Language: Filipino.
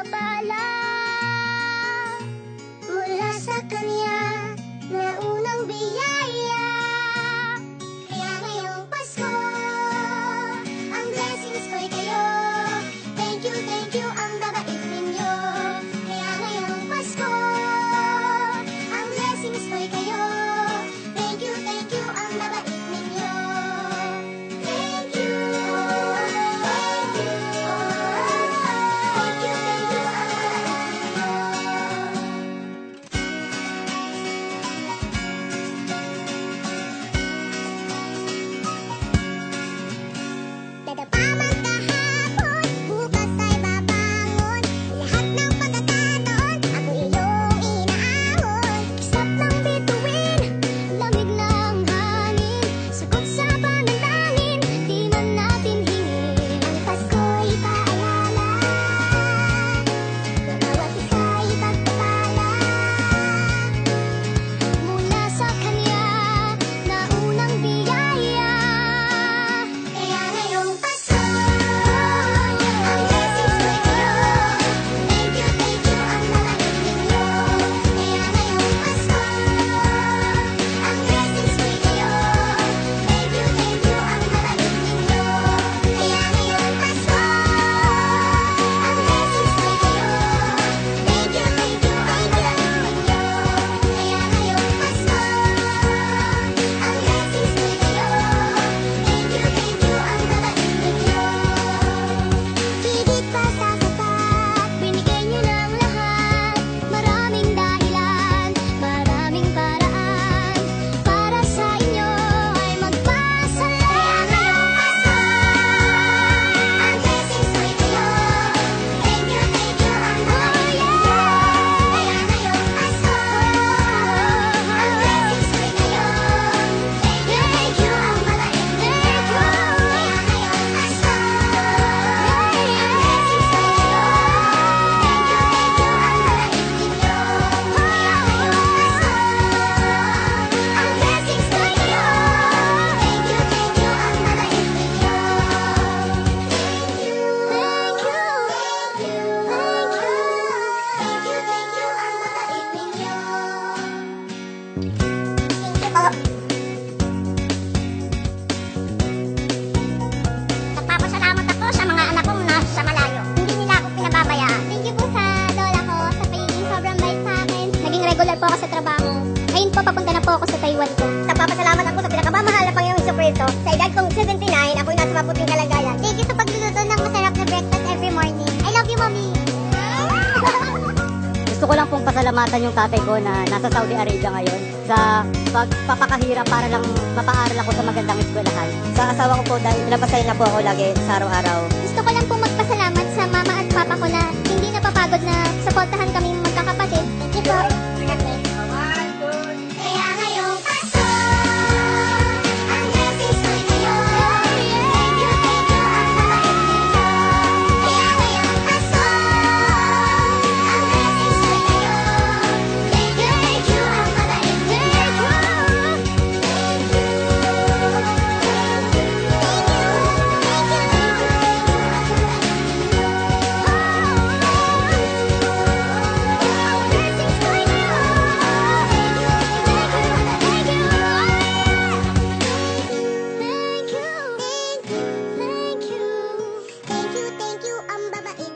nagpapala mula sa Kanya na unang biyaya. Kaya ngayong Pasko, ang blessings ko'y kayo. Thank you, ang babait ninyo. Kaya ngayong Pasko, ang blessings ko'y kayo. Thank you, ang babait ninyo. Thank you, thank you, thank you, ang babait ninyo. Dadapa man kahapon, bukas ay babangon. Lahat ng pagkakataon, ako iyong inaahon. Kisap ng bituin, lamig ng hangin, sagot sa panalangin, di man natin hingin. Ang Pasko'y paalala, na bawat isa'y pagpapala mula sa Kanya na unang biyaya. Kaya ngayong Pasko, ang blessings ko'y kayo. Thank you, ang babait ninyo. Kaya ngayong Pasko, ang blessings ko'y kayo. Thank you, ang babait ninyo. Kaya ngayong Pasko, ang blessings ko'y kayo. Thank you, ang babait ninyo. Kaya ngayong Pasko, ang blessings ko'y kayo. Thank you, ang babait ninyo. Higit pa sa sapat, binigay niyo ng lahat. Maraming dahilan, maraming paraan, para sa inyo ay magpasalamat. Kaya ngayong Pasko, ang blessings ko'y kayo. Thank you, ang babait ninyo. Kaya ngayong Pasko, ang blessings ko'y kayo. Thank you, ang babait ninyo. Kaya ngayong Pasko, ang blessings ko'y kayo. Thank you, ang babait ninyo. Kaya ngayong Pasko, ang blessings ko'y kayo. Thank you, ang babait ninyo. Nagpapasalamat ako sa mga anak kong nasa malayo. Hindi nila ako pinababayaan. Thank you po sa lola ko sa pagiging sobrang bait sa akin. Naging regular po ako sa trabaho. Ngayon po papunta na po ako sa Taiwan ko. Nagpapasalamat ako sa pinakamamahal na Panginoong Jesucristo. Sa edad kong 79, ako'y nasa mabuting kalagayan. Thank you sa pagluluto ng masarap na breakfast every morning. I love you, Mommy! Gusto ko lang pong pasalamatan yung tatay ko na nasa Saudi Arabia ngayon sa pagpapakahirap para lang mapaaral ako sa magandang eskwelahan. Sa asawa ko po dahil pinapasaya na po ako lagi sa araw-araw. Gusto ko lang po magpasalamat sa mama at papa ko na hindi napapagod na suportahan kami magkakapatid. Thank you po. Kaya ngayong Pasko, ang blessings ko'y kayo. Thank you, ang babait ninyo. Kaya ngayong Pasko, ang blessings ko'y kayo. Thank you, ang babait ninyo. Thank you, ang babait